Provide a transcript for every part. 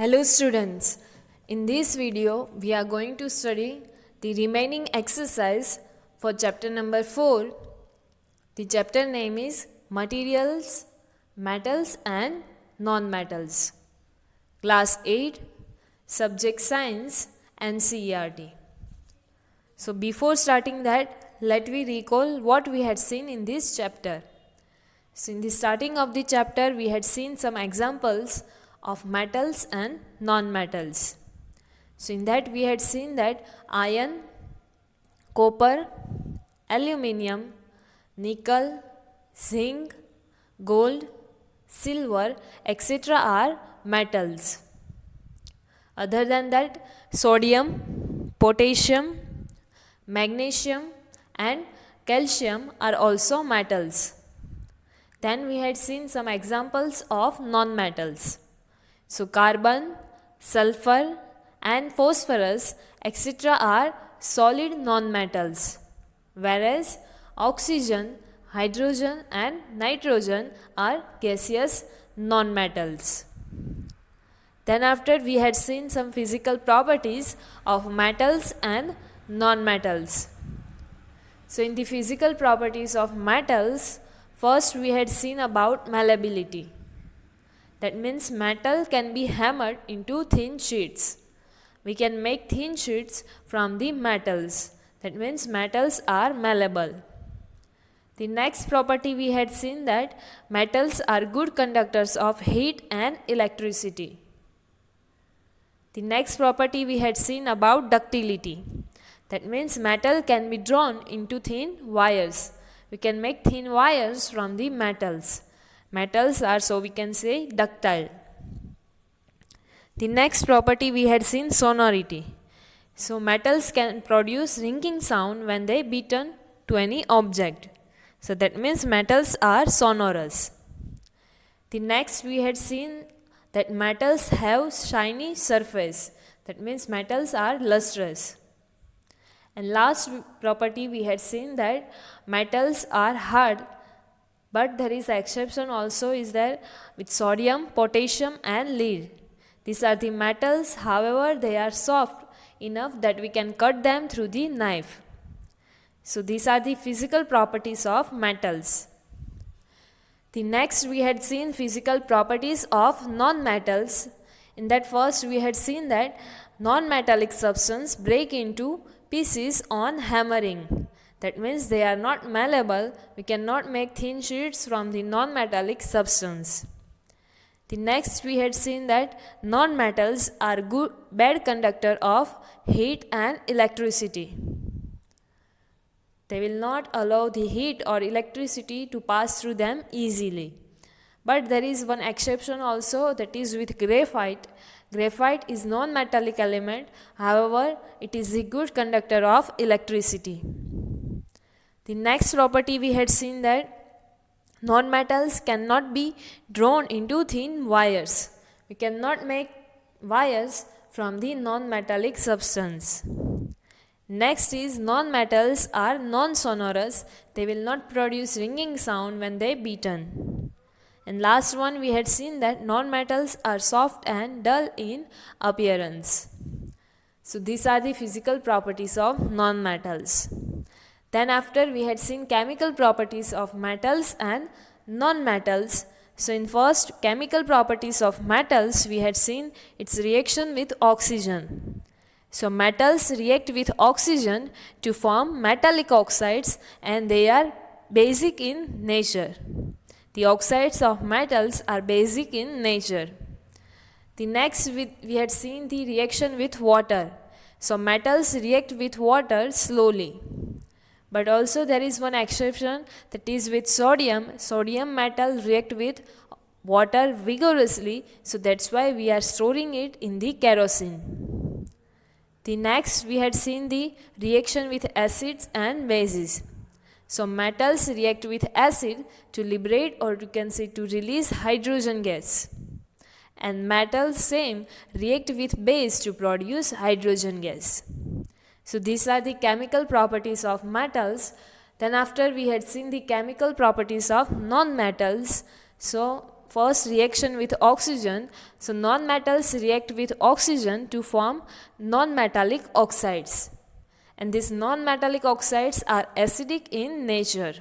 Hello students, in this video we are going to study the remaining exercise for chapter number 4. The chapter name is Materials, Metals and Non-Metals. Class 8, Subject Science and NCERT. So before starting that, let me recall what we had seen in this chapter. So in the starting of the chapter we had seen some examples of metals and non-metals. So in that we had seen that iron, copper, aluminium, nickel, zinc, gold, silver, etc. are metals. Other than that, sodium, potassium, magnesium and calcium are also metals. Then we had seen some examples of non-metals. So carbon, sulfur and phosphorus etc. are solid non-metals, whereas oxygen, hydrogen and nitrogen are gaseous non-metals. Then after we had seen some physical properties of metals and non-metals. So in the physical properties of metals, first we had seen about malleability. That means metal can be hammered into thin sheets. We can make thin sheets from the metals. That means metals are malleable. The next property we had seen that metals are good conductors of heat and electricity. The next property we had seen about ductility. That means metal can be drawn into thin wires. We can make thin wires from the metals. Metals are, so we can say, ductile. The next property we had seen sonority. So metals can produce ringing sound when they beaten to any object. So that means metals are sonorous. The next we had seen that metals have shiny surface. That means metals are lustrous. And last property we had seen that metals are hard, but there is exception also is there with sodium, potassium and lead. These are the metals, however they are soft enough that we can cut them through the knife. So these are the physical properties of metals. The next we had seen physical properties of non-metals. In that first we had seen that non-metallic substance break into pieces on hammering. That means they are not malleable. We cannot make thin sheets from the non-metallic substance. The next we had seen that non-metals are bad conductor of heat and electricity. They will not allow the heat or electricity to pass through them easily. But there is one exception also, that is with graphite. Graphite is non-metallic element, however it is a good conductor of electricity. The next property we had seen that non-metals cannot be drawn into thin wires. We cannot make wires from the non-metallic substance. Next is non-metals are non-sonorous. They will not produce ringing sound when they beaten. And last one we had seen that non-metals are soft and dull in appearance. So these are the physical properties of non-metals. Then after we had seen chemical properties of metals and non-metals. So in first chemical properties of metals we had seen its reaction with oxygen. So metals react with oxygen to form metallic oxides and they are basic in nature. The oxides of metals are basic in nature. The next we had seen the reaction with water. So metals react with water slowly. But also there is one exception, that is with sodium. Sodium metal react with water vigorously, so that's why we are storing it in the kerosene. The next we had seen the reaction with acids and bases. So metals react with acid to liberate, or you can say to release, hydrogen gas. And metals same react with base to produce hydrogen gas. So these are the chemical properties of metals. Then after we had seen the chemical properties of non-metals. So first reaction with oxygen. So non-metals react with oxygen to form non-metallic oxides. And these non-metallic oxides are acidic in nature.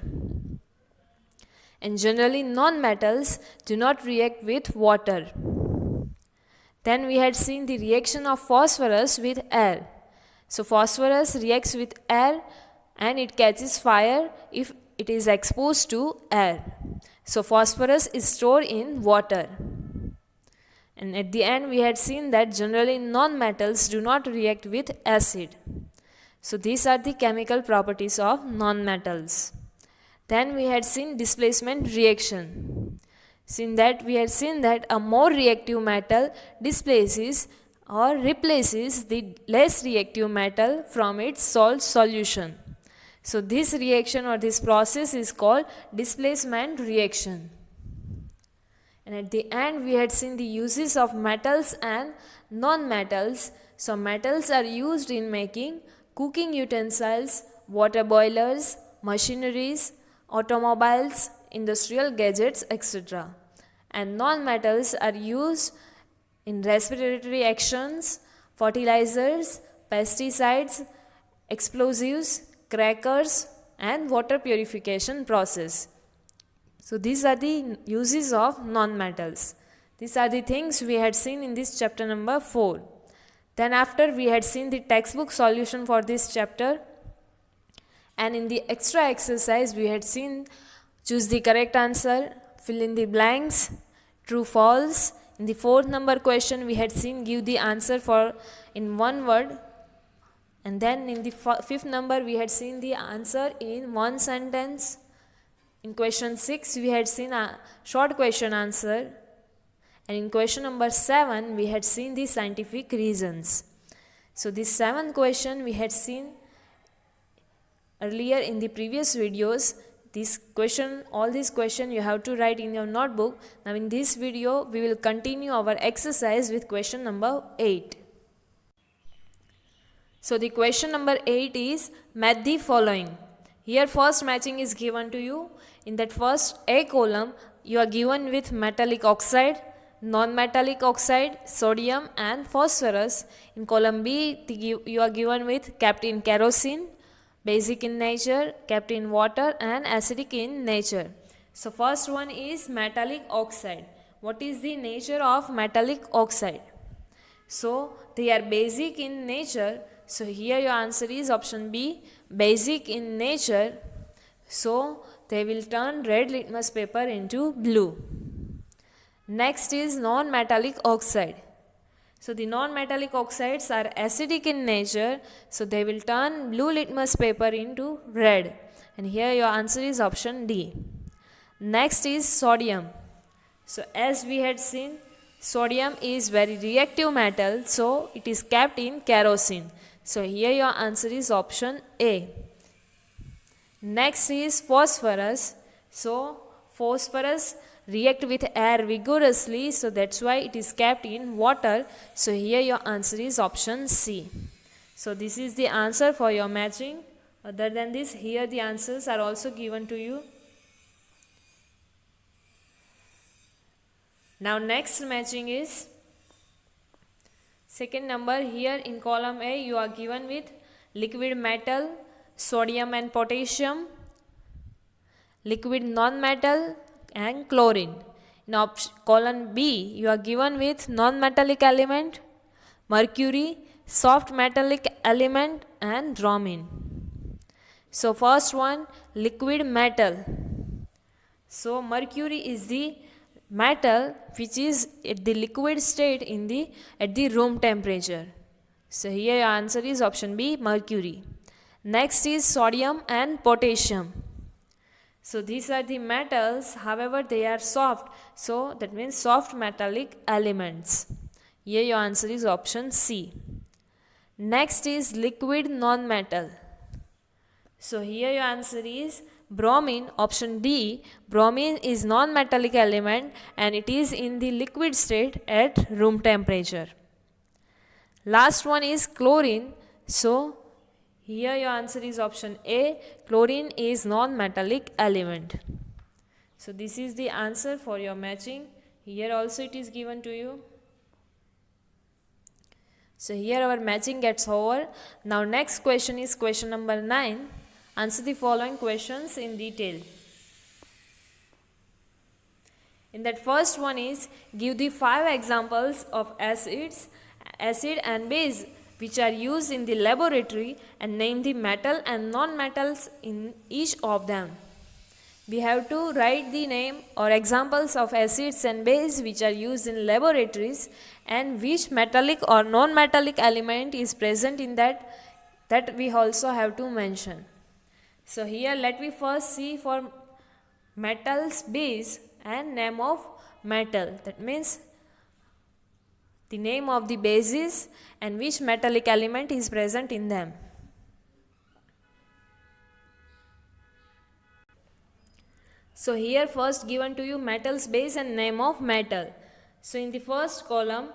And generally non-metals do not react with water. Then we had seen the reaction of phosphorus with air. So phosphorus reacts with air and it catches fire if it is exposed to air. So phosphorus is stored in water. And at the end we had seen that generally non-metals do not react with acid. So these are the chemical properties of non-metals. Then we had seen displacement reaction. In that we had seen that a more reactive metal displaces or replaces the less reactive metal from its salt solution. So this reaction or this process is called displacement reaction. And at the end we had seen the uses of metals and non-metals. So metals are used in making cooking utensils, water boilers, machineries, automobiles, industrial gadgets, etc. And non-metals are used in respiratory actions, fertilizers, pesticides, explosives, crackers, and water purification process. So these are the uses of non-metals. These are the things we had seen in this chapter number 4. Then after we had seen the textbook solution for this chapter, and in the extra exercise we had seen choose the correct answer, fill in the blanks, true false. In the 4th number question we had seen give the answer for in one word, and then in the 5th number we had seen the answer in one sentence. In question 6 we had seen a short question answer, and in question number 7 we had seen the scientific reasons. So this 7th question we had seen earlier in the previous videos. All these questions you have to write in your notebook. Now in this video we will continue our exercise with question number 8. So the question number 8 is match the following. Here first matching is given to you. In that first A column you are given with metallic oxide, non-metallic oxide, sodium and phosphorus. In column B you are given with kept in kerosene, basic in nature, kept in water and acidic in nature. So first one is metallic oxide. What is the nature of metallic oxide? So they are basic in nature. So here your answer is option B, basic in nature. So they will turn red litmus paper into blue. Next is non-metallic oxide. So the non-metallic oxides are acidic in nature, so they will turn blue litmus paper into red. And here your answer is option D. Next is sodium. So as we had seen, sodium is very reactive metal, so it is kept in kerosene. So here your answer is option A. Next is phosphorus. So phosphorus react with air vigorously, so that's why it is kept in water. So here your answer is option C. So this is the answer for your matching. Other than this, here the answers are also given to you. Now next matching is second number. Here in column A you are given with liquid metal, sodium and potassium, liquid non-metal and chlorine. In column B you are given with non-metallic element, mercury, soft metallic element and bromine. So first one, liquid metal. So mercury is the metal which is at the liquid state at the room temperature. So here your answer is option B, mercury. Next is sodium and potassium. So these are the metals, however they are soft, so that means soft metallic elements. Here your answer is option C. Next is liquid non-metal. So here your answer is bromine, option D. Bromine is non-metallic element and it is in the liquid state at room temperature. Last one is chlorine. So here your answer is option A. Chlorine is non-metallic element. So this is the answer for your matching Here also it is given to you. So here our matching gets over. Now next question is question number 9. Answer the following questions in detail. In that first one is, give the 5 examples of acid and base which are used in the laboratory and name the metal and non-metals in each of them. We have to write the name or examples of acids and base which are used in laboratories and which metallic or non-metallic element is present in that we also have to mention. So here let me first see for metals base and name of metal. That means the name of the bases and which metallic element is present in them. So here first given to you metals base and name of metal. So in the first column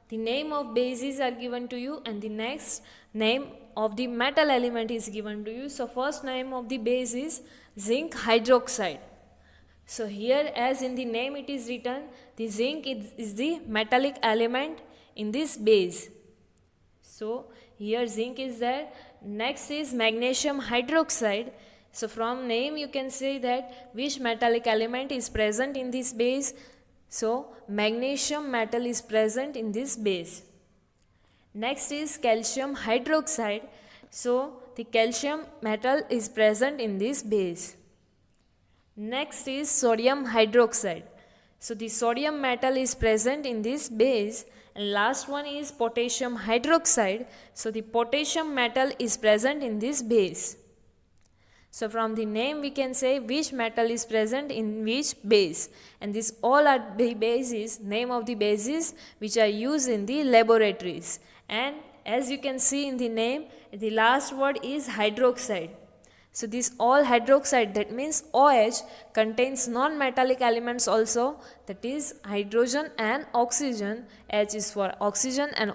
the name of bases are given to you and the next name of the metal element is given to you. So first name of the base is zinc hydroxide. So here as in the name it is written, the zinc is the metallic element in this base. So here zinc is there. Next is magnesium hydroxide. So from name you can say that which metallic element is present in this base. So magnesium metal is present in this base. Next is calcium hydroxide. So the calcium metal is present in this base. Next is sodium hydroxide. So the sodium metal is present in this base. And last one is potassium hydroxide. So the potassium metal is present in this base. So from the name we can say which metal is present in which base. And these all are the bases, name of the bases which are used in the laboratories. And as you can see in the name, the last word is hydroxide. So this all hydroxide, that means OH, contains non-metallic elements also, that is hydrogen and oxygen. H is for oxygen and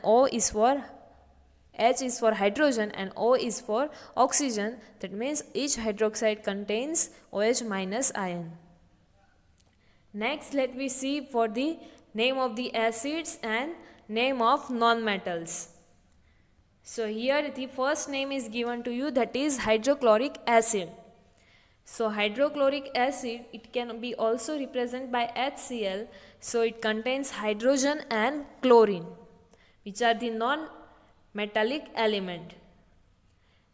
H is for hydrogen and O is for oxygen. That means each hydroxide contains OH minus ion. Next let me see for the name of the acids and name of non-metals. So here the first name is given to you, that is hydrochloric acid. So hydrochloric acid, it can be also represented by HCl. So it contains hydrogen and chlorine, which are the non-metallic element.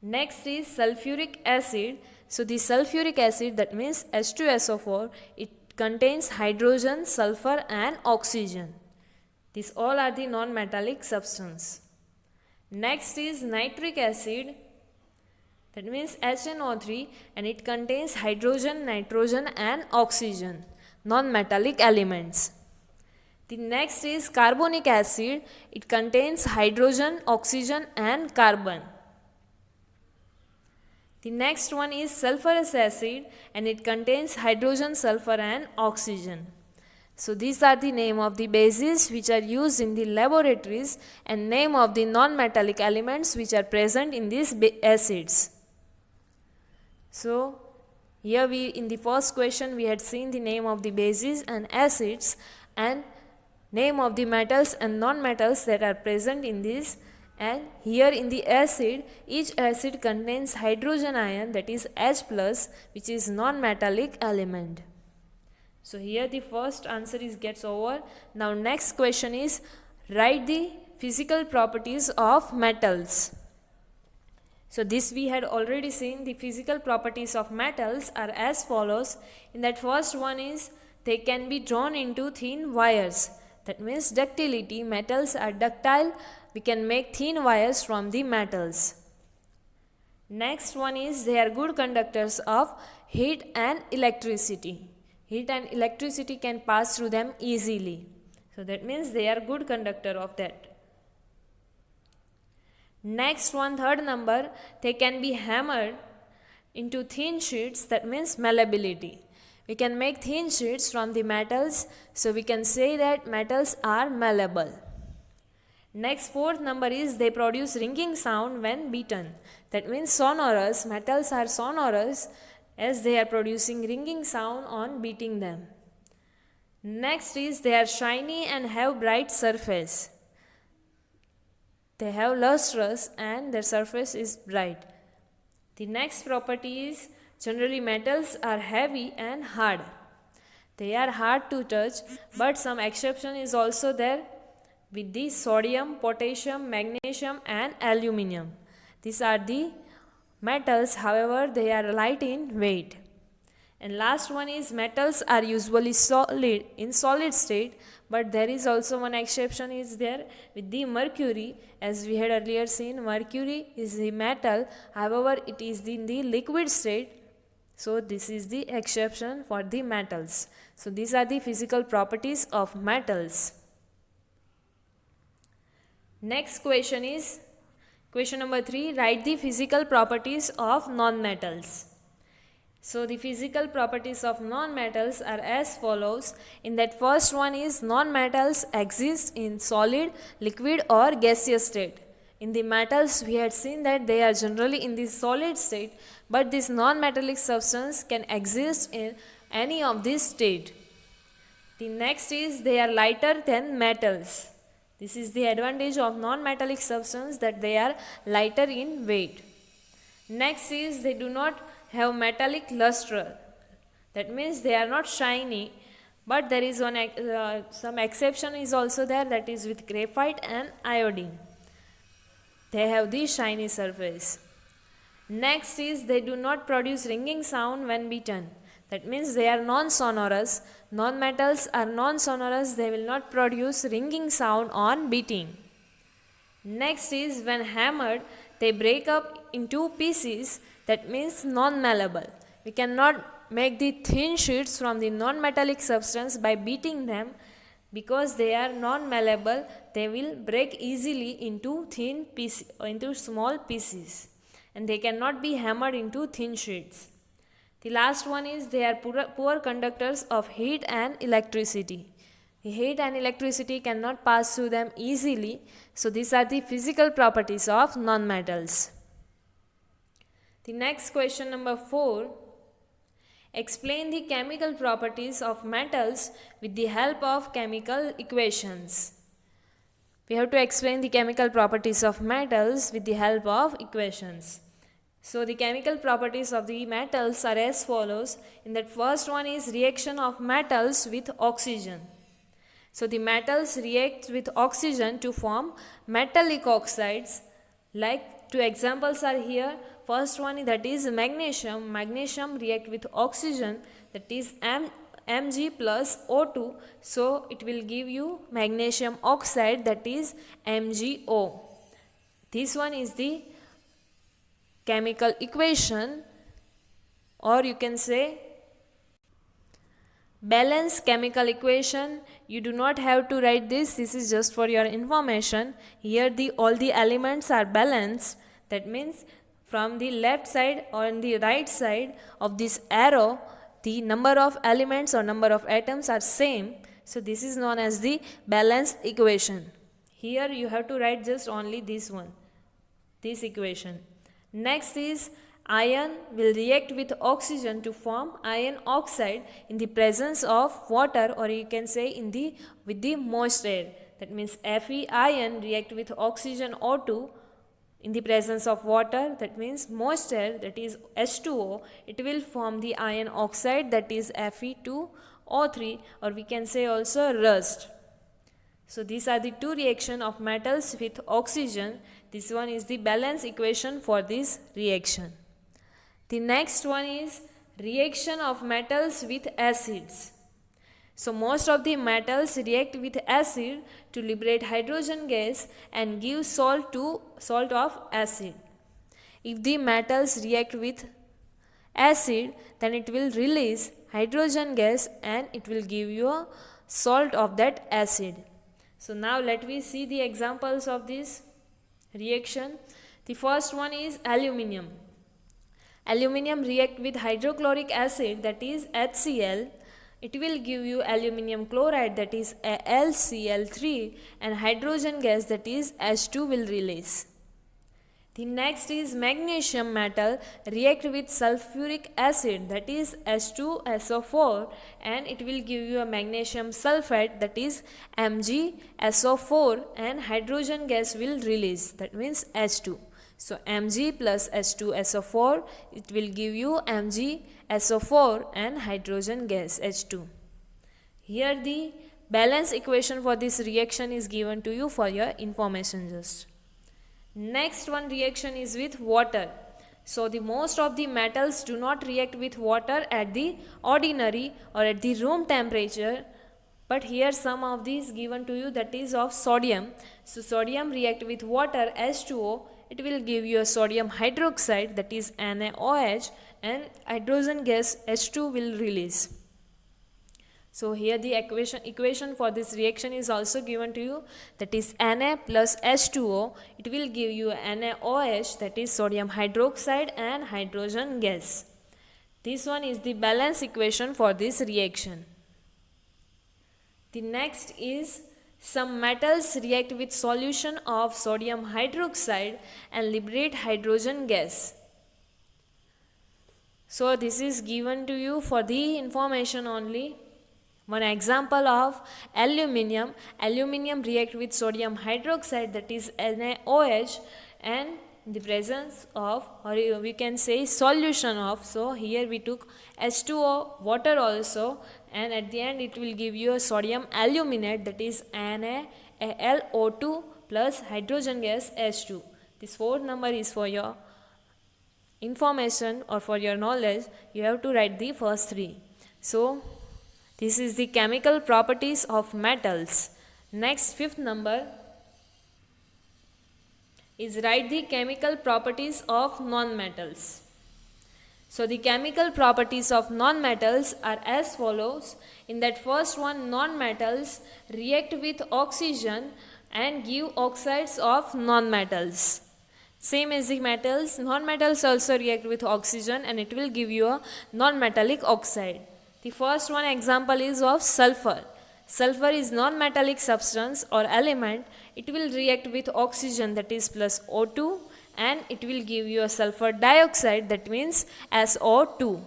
Next is sulfuric acid. So the sulfuric acid, that means H2SO4, it contains hydrogen, sulfur and oxygen. These all are the non-metallic substance. Next is nitric acid, that means HNO3, and it contains hydrogen, nitrogen and oxygen, non-metallic elements. The next is carbonic acid, it contains hydrogen, oxygen and carbon. The next one is sulfurous acid and it contains hydrogen, sulfur and oxygen. So these are the name of the bases which are used in the laboratories and name of the non-metallic elements which are present in these acids. So here in the first question we had seen the name of the bases and acids and name of the metals and non-metals that are present in this. And here in the acid, each acid contains hydrogen ion, that is H+, which is non-metallic element. So here the first answer gets over. Now next question is, write the physical properties of metals. So this we had already seen. The physical properties of metals are as follows. In that first one is, they can be drawn into thin wires. That means ductility. Metals are ductile. We can make thin wires from the metals. Next one is, they are good conductors of heat and electricity. Heat and electricity can pass through them easily. So that means they are good conductor of that. Next one, third number, they can be hammered into thin sheets. That means malleability. We can make thin sheets from the metals. So we can say that metals are malleable. Next, fourth number is, they produce ringing sound when beaten. That means sonorous. Metals are sonorous as they are producing ringing sound on beating them. Next is they are shiny and have bright surface. They have lustrous and their surface is bright. The next property is generally metals are heavy and hard. They are hard to touch, but some exception is also there with the sodium, potassium, magnesium and aluminum. These are the metals, however they are light in weight. And last one is metals are usually solid in solid state, but there is also one exception is there with the mercury. As we had earlier seen, mercury is the metal, however it is in the liquid state. So this is the exception for the metals. So these are the physical properties of metals. Next question is question number 3. Write the physical properties of non-metals. So the physical properties of non-metals are as follows. In that first one is non-metals exist in solid, liquid or gaseous state. In the metals we had seen that they are generally in the solid state, but this non-metallic substance can exist in any of this state. The next is they are lighter than metals. This is the advantage of non-metallic substance, that they are lighter in weight. Next is they do not have metallic luster. That means they are not shiny, but there is one some exception is also there, that is with graphite and iodine. They have the shiny surface. Next is they do not produce ringing sound when beaten. That means they are non-sonorous. Non-metals are non-sonorous, they will not produce ringing sound on beating. Next is when hammered, they break up into pieces, that means non-malleable. We cannot make the thin sheets from the non-metallic substance by beating them, because they are non-malleable, they will break easily into thin pieces, into small pieces, and they cannot be hammered into thin sheets. The last one is they are poor conductors of heat and electricity. The heat and electricity cannot pass through them easily. So these are the physical properties of non-metals. The next question number 4. Explain the chemical properties of metals with the help of chemical equations. We have to explain the chemical properties of metals with the help of equations. So the chemical properties of the metals are as follows. In that first one is reaction of metals with oxygen. So the metals react with oxygen to form metallic oxides. Like two examples are here. First one, that is magnesium. Magnesium react with oxygen, that is Mg plus O2. So it will give you magnesium oxide, that is MgO. This one is the chemical equation, or you can say balanced chemical equation. You do not have to write this. This is just for your information. Here all the elements are balanced. That means from the left side or on the right side of this arrow, the number of elements or number of atoms are same. So this is known as the balanced equation. Here you have to write just only this one, this equation. Next is iron will react with oxygen to form iron oxide in the presence of water, or you can say with the moist air. That means Fe ion react with oxygen O2 in the presence of water, that means moist air, that is H2O. It will form the iron oxide, that is Fe2O3, or we can say also rust. So these are the two reactions of metals with oxygen. This one is the balance equation for this reaction. The next one is reaction of metals with acids. So most of the metals react with acid to liberate hydrogen gas and give salt of acid. If the metals react with acid, then it will release hydrogen gas and it will give you a salt of that acid. So now let me see the examples of this reaction. The first one is aluminium. Aluminium react with hydrochloric acid, that is HCl. It will give you aluminium chloride, that is AlCl3, and hydrogen gas, that is H2 will release. The next is magnesium metal react with sulfuric acid, that is H2SO4, and it will give you a magnesium sulfate, that is MgSO4, and hydrogen gas will release, that means H2. So Mg plus H2SO4, it will give you MgSO4 and hydrogen gas H2. Here the balance equation for this reaction is given to you for your information just. Next one reaction is with water. So the most of the metals do not react with water at the ordinary or at the room temperature, but here some of these given to you, that is of sodium. So sodium react with water H2O, it will give you a sodium hydroxide, that is NaOH, and hydrogen gas H2 will release. So here the equation for this reaction is also given to you, that is Na plus H2O, it will give you NaOH, that is sodium hydroxide and hydrogen gas. This one is the balance equation for this reaction. The next is some metals react with solution of sodium hydroxide and liberate hydrogen gas. So this is given to you for the information only. One example of aluminium. Aluminium react with sodium hydroxide, that is NaOH, and the presence of, or we can say solution of, so here we took H2O, water also, and at the end it will give you a sodium aluminate, that is NaLO2 plus hydrogen gas H2. This fourth number is for your information or for your knowledge. You have to write the first three. So this is the chemical properties of metals. Next, fifth number is write the chemical properties of non-metals. So the chemical properties of non-metals are as follows. In that first one, non-metals react with oxygen and give oxides of non-metals. Same as the metals, non-metals also react with oxygen and it will give you a non-metallic oxide. The first one example is of sulfur. Sulfur is non-metallic substance or element. It will react with oxygen, that is plus O2, and it will give you a sulfur dioxide, that means SO2.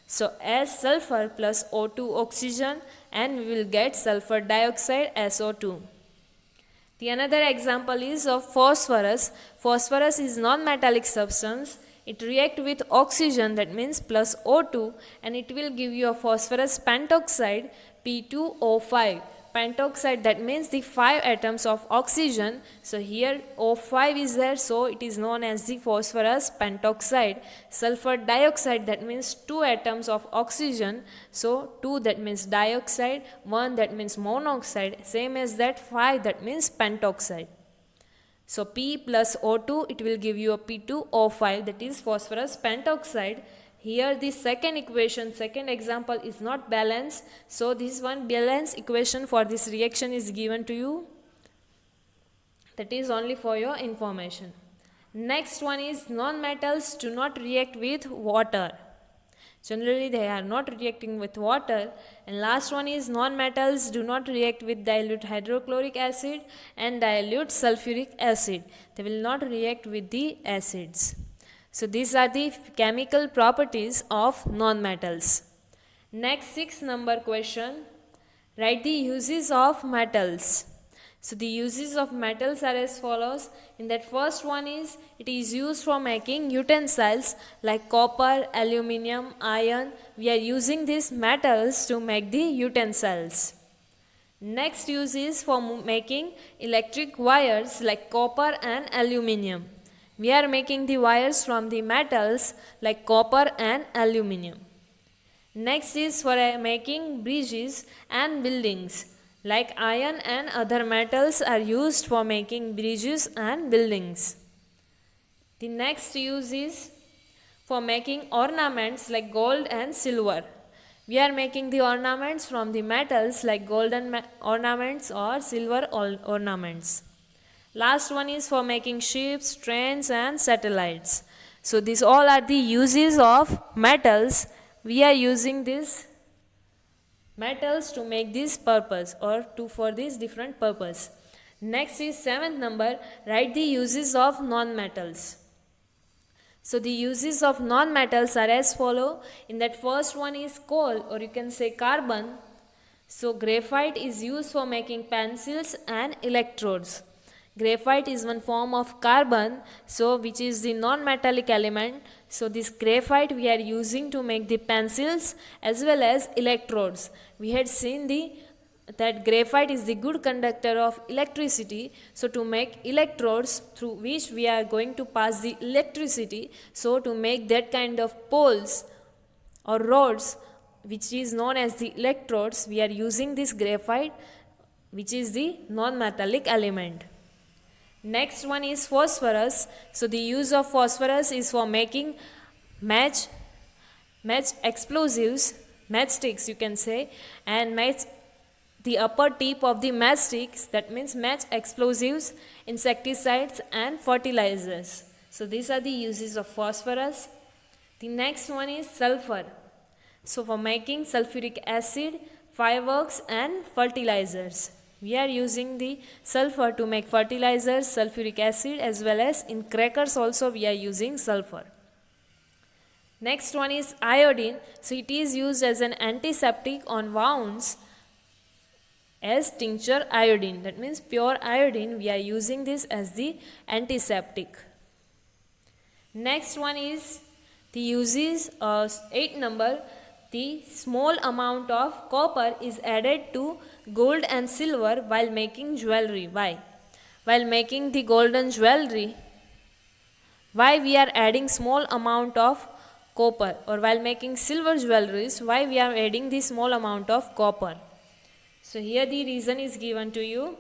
So as sulfur plus O2 oxygen, and we will get sulfur dioxide SO2. The another example is of phosphorus. Phosphorus is non-metallic substance. It react with oxygen, that means plus O2, and it will give you a phosphorus pentoxide P2O5. Pentoxide, that means the 5 atoms of oxygen. So here O5 is there, so it is known as the phosphorus pentoxide. Sulfur dioxide, that means 2 atoms of oxygen. So 2, that means dioxide, 1, that means monoxide. Same as that 5, that means pentoxide. So P plus O2, it will give you a P2O5, that is phosphorus pentoxide. Here the second equation, second example is not balanced. So this one balance equation for this reaction is given to you. That is only for your information. Next one is non-metals do not react with water. Generally they are not reacting with water. And last one is non-metals do not react with dilute hydrochloric acid and dilute sulfuric acid. They will not react with the acids. So these are the chemical properties of non-metals. Next 6th number question. Write the uses of metals. So the uses of metals are as follows. In that first one is, it is used for making utensils like copper, aluminium, iron. We are using these metals to make the utensils. Next use is for making electric wires like copper and aluminium. We are making the wires from the metals like copper and aluminium. Next is for making bridges and buildings. Like iron and other metals are used for making bridges and buildings. The next use is for making ornaments like gold and silver. We are making the ornaments from the metals like golden ornaments or silver ornaments. Last one is for making ships, trains and satellites. So these all are the uses of metals. We are using these metals to make this purpose or for this different purpose. Next is 7th number. Write the uses of non-metals. So the uses of non-metals are as follow. In that first one is coal, or you can say carbon. So graphite is used for making pencils and electrodes. Graphite is one form of carbon, so which is the non-metallic element. So this graphite we are using to make the pencils as well as electrodes. We had seen that graphite is the good conductor of electricity. So to make electrodes through which we are going to pass the electricity, so to make that kind of poles or rods which is known as the electrodes, we are using this graphite, which is the non-metallic element. Next one is phosphorus. So the use of phosphorus is for making match explosives, matchsticks you can say, and match the upper tip of the matchsticks, that means match explosives, insecticides and fertilizers. So these are the uses of phosphorus. The next one is sulfur. So for making sulfuric acid, fireworks and fertilizers. We are using the sulfur to make fertilizers, sulfuric acid, as well as in crackers also we are using sulfur. Next one is iodine. So it is used as an antiseptic on wounds as tincture iodine. That means pure iodine, we are using this as the antiseptic. Next one is the uses of 8 number. The small amount of copper is added to gold and silver while making jewelry. Why? While making the golden jewelry, why we are adding small amount of copper, or while making silver jewelries, why we are adding the small amount of copper? So here the reason is given to you.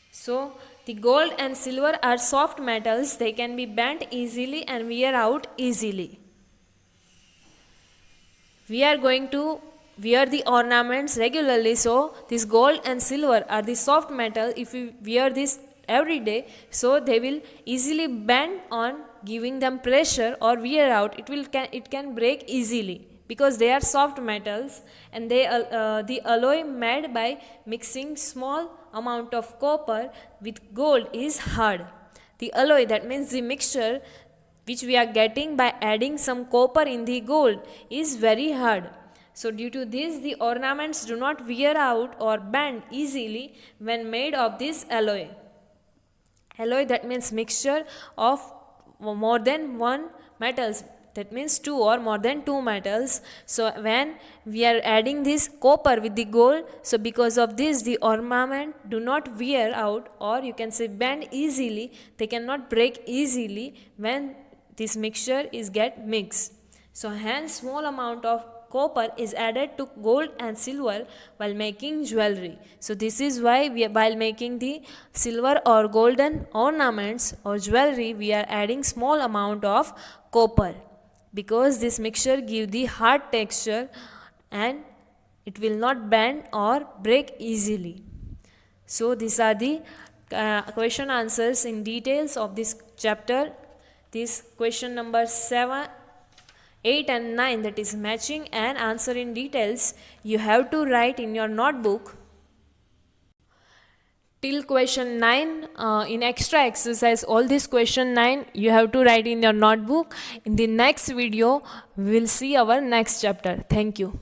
So the gold and silver are soft metals. They can be bent easily and wear out easily. We are going to wear the ornaments regularly, so this gold and silver are the soft metal. If we wear this every day, so they will easily bend on giving them pressure or wear out. It can break easily because they are soft metals, and the alloy made by mixing small amount of copper with gold is hard. The alloy, that means the mixture which we are getting by adding some copper in the gold, is very hard. So due to this, the ornaments do not wear out or bend easily when made of this alloy. Alloy, that means mixture of more than one metals, that means 2 or more than 2 metals. So when we are adding this copper with the gold, so because of this the ornament do not wear out, or you can say bend easily. They cannot break easily when this mixture is get mixed. So hence small amount of copper is added to gold and silver while making jewelry. So this is why while making the silver or golden ornaments or jewelry, we are adding small amount of copper, because this mixture give the hard texture and it will not bend or break easily. So these are the question answers in details of this chapter. This question number 7, 8 and 9, that is matching and answer in details, you have to write in your notebook. Till question 9 in extra exercise, all this question 9 you have to write in your notebook. In the next video we will see our next chapter. Thank you.